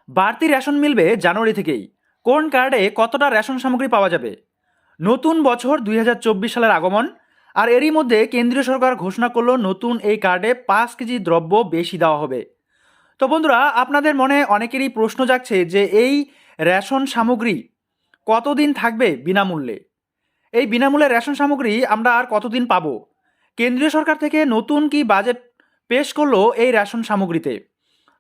বাড়তি রেশন মিলবে জানুয়ারি থেকেই। কোন কার্ডে কতটা রেশন সামগ্রী পাওয়া যাবে? নতুন বছর 2024 সালের আগমন, আর এরই মধ্যে কেন্দ্রীয় সরকার ঘোষণা করলো নতুন এই কার্ডে 5 কেজি দ্রব্য বেশি দেওয়া হবে। তো বন্ধুরা, আপনাদের মনে অনেকেরই প্রশ্ন জাগছে যে এই রেশন সামগ্রী কতদিন থাকবে বিনামূল্যে? এই বিনামূল্যে রেশন সামগ্রী আমরা আর কতদিন পাবো? কেন্দ্রীয় সরকার থেকে নতুন কি বাজেট পেশ করলো এই রেশন সামগ্রীতে?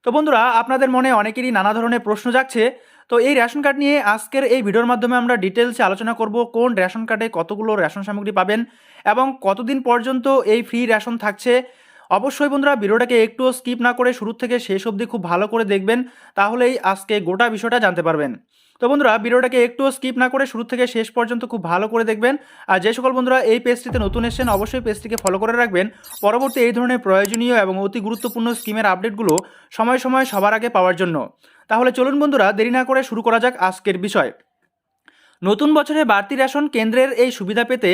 তো বন্ধুরা, আপনাদের মনে অনেকেরই নানা ধরনের প্রশ্ন জাগছে। তো এই রেশন কার্ড নিয়ে আজকের এই ভিডিওর মাধ্যমে আমরা ডিটেলসে আলোচনা করব, কোন রেশন কার্ডে কতগুলো রেশন সামগ্রী পাবেন এবং কতদিন পর্যন্ত এই ফ্রি রেশন থাকছে। অবশ্যই বন্ধুরা, ভিডিওটাকে একটুও স্কিপ না করে শুরু থেকে শেষ অবধি খুব ভালো করে দেখবেন, তাহলেই আজকে গোটা বিষয়টা জানতে পারবেন। তো বন্ধুরা, ভিডিওটাকে একটুও স্কিপ না করে শুরু থেকে শেষ পর্যন্ত খুব ভালো করে দেখবেন। আর যে সকল বন্ধুরা এই পেজটিতে নতুন এসেছেন, অবশ্যই পেজটিকে ফলো করে রাখবেন পরবর্তী এই ধরনের প্রয়োজনীয় এবং অতি গুরুত্বপূর্ণ স্কিমের আপডেটগুলো সময় সময় সবার আগে পাওয়ার জন্য। তাহলে চলুন বন্ধুরা, দেরি না করে শুরু করা যাক আজকের বিষয়। নতুন বছরে বাড়তি রেশন কেন্দ্রের এই সুবিধা পেতে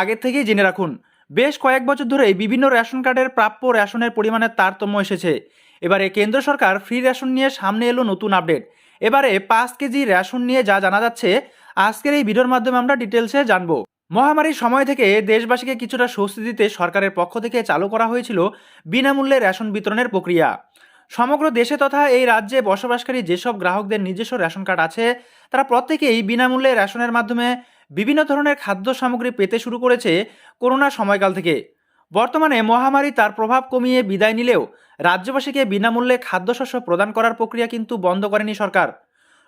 আগে থেকেই জেনে রাখুন। বেশ কয়েক বছর ধরেই বিভিন্ন রেশন কার্ডের প্রাপ্য রেশনের পরিমাণের তারতম্য এসেছে। এবারে কেন্দ্র সরকার ফ্রি রেশন নিয়ে সামনে এলো নতুন আপডেট। এবারে 5 কেজি রেশন নিয়ে যা জানা যাচ্ছে আজকের এই ভিডিওর মাধ্যমে আমরা ডিটেলসে জানবো। মহামারীর সময় থেকে দেশবাসীকে কিছুটা স্বস্তি দিতে সরকারের পক্ষ থেকে চালু করা হয়েছিল বিনামূল্যে রেশন বিতরণের প্রক্রিয়া। সমগ্র দেশে তথা এই রাজ্যে বসবাসকারী যেসব গ্রাহকদের নিজস্ব রেশন কার্ড আছে, তারা প্রত্যেকেই বিনামূল্যে রেশনের মাধ্যমে বিভিন্ন ধরনের খাদ্য সামগ্রী পেতে শুরু করেছে করোনা সময়কাল থেকে। বর্তমানে মহামারী তার প্রভাব কমিয়ে বিদায় নিলেও রাজ্যবাসীকে বিনামূল্যে খাদ্যশস্য প্রদান করার প্রক্রিয়া কিন্তু বন্ধ করেনি সরকার।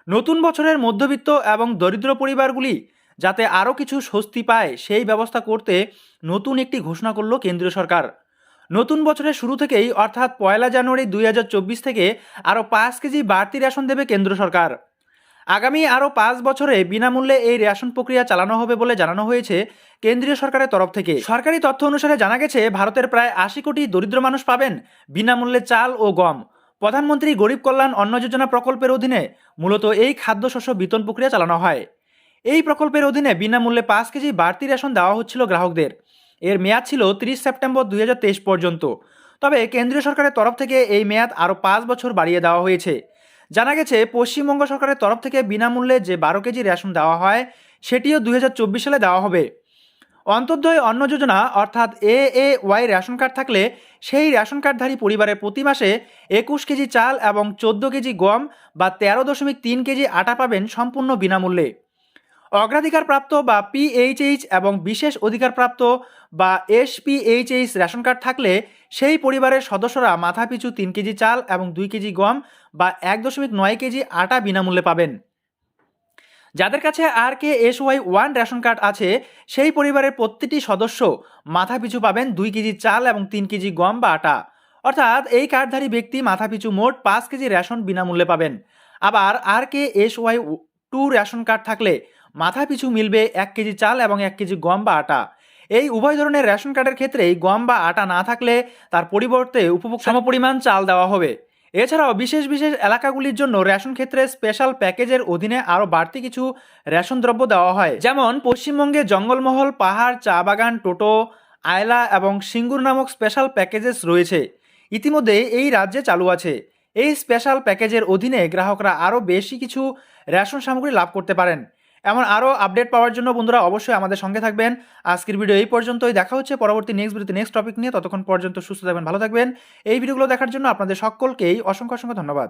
নতুন বছরের মধ্যবিত্ত এবং দরিদ্র পরিবারগুলি যাতে আরও কিছু স্বস্তি পায়, সেই ব্যবস্থা করতে নতুন একটি ঘোষণা করল কেন্দ্রীয় সরকার। নতুন বছরের শুরু থেকেই অর্থাৎ 1 জানুয়ারি 2024 থেকে আরও 5 কেজি বাড়তি রেশন দেবে কেন্দ্র সরকার। আগামী আরও 5 বছরে বিনামূল্যে এই রেশন প্রক্রিয়া চালানো হবে বলে জানানো হয়েছে কেন্দ্রীয় সরকারের তরফ থেকে। সরকারি তথ্য অনুসারে জানা গেছে, ভারতের প্রায় 80 কোটি দরিদ্র মানুষ পাবেন বিনামূল্যে চাল ও গম। প্রধানমন্ত্রী গরিব কল্যাণ অন্ন যোজনা প্রকল্পের অধীনে মূলত এই খাদ্যশস্য বিতরণ প্রক্রিয়া চালানো হয়। এই প্রকল্পের অধীনে বিনামূল্যে 5 কেজি বাড়তি রেশন দেওয়া হচ্ছিল গ্রাহকদের। এর মেয়াদ ছিল 30 সেপ্টেম্বর 2023 পর্যন্ত। তবে কেন্দ্রীয় সরকারের তরফ থেকে এই মেয়াদ আরও 5 বছর বাড়িয়ে দেওয়া হয়েছে। জানা গেছে, পশ্চিমবঙ্গ সরকারের তরফ থেকে বিনামূল্যে যে 12 কেজি রেশন দেওয়া হয়, সেটিও 2024 সালে দেওয়া হবে। অন্তর্দয় অন্ন যোজনা অর্থাৎ AAY রেশন কার্ড থাকলে সেই রেশন কার্ডধারী পরিবারের প্রতি মাসে 21 কেজি চাল এবং 14 কেজি গম বা 13.3 কেজি আটা পাবেন সম্পূর্ণ বিনামূল্যে। অগ্রাধিকারপ্রাপ্ত বা PHH এবং বিশেষ অধিকারপ্রাপ্ত বা SPHH রেশন কার্ড থাকলে সেই পরিবারের সদস্যরা মাথাপিছু 3 কেজি চাল এবং 2 কেজি গম বা 1.9 কেজি আটা বিনামূল্যে পাবেন। যাদের কাছে RKSY1 রেশন কার্ড আছে, সেই পরিবারের প্রতিটি সদস্য মাথাপিছু পাবেন 2 কেজি চাল এবং 3 কেজি গম বা আটা। অর্থাৎ এই কার্ডধারী ব্যক্তি মাথাপিছু মোট 5 কেজি রেশন বিনামূল্যে পাবেন। আবার RKSY2 রেশন কার্ড থাকলে মাথাপিছু মিলবে 1 কেজি চাল এবং 1 কেজি গম বা আটা। এই উভয় ধরনের রেশন কার্ডের ক্ষেত্রেই গম বা আটা না থাকলে তার পরিবর্তে উপভোগ সমপরিমাণ চাল দেওয়া হবে। এছাড়াও বিশেষ বিশেষ এলাকাগুলির জন্য রেশন ক্ষেত্রে স্পেশাল প্যাকেজের অধীনে আরও বাড়তি কিছু রেশন দ্রব্য দেওয়া হয়। যেমন পশ্চিমবঙ্গে জঙ্গলমহল, পাহাড়, চা বাগান, টোটো, আয়লা এবং সিঙ্গুর নামক স্পেশাল প্যাকেজেস রয়েছে, ইতিমধ্যে এই রাজ্যে চালু আছে। এই স্পেশাল প্যাকেজের অধীনে গ্রাহকরা আরও বেশি কিছু রেশন সামগ্রী লাভ করতে পারেন। এমন আরও আপডেট পাওয়ার জন্য বন্ধুরা অবশ্যই আমাদের সঙ্গে থাকবেন। আজকের ভিডিও এই পর্যন্তই, দেখা হচ্ছে পরবর্তী নেক্সট ভিডিওতে নেক্সট টপিক নিয়ে। ততক্ষণ পর্যন্ত সুস্থ থাকবেন, ভালো থাকবেন। এই ভিডিওগুলো দেখার জন্য আপনাদের সকলকেই অসংখ্য অসংখ্য ধন্যবাদ।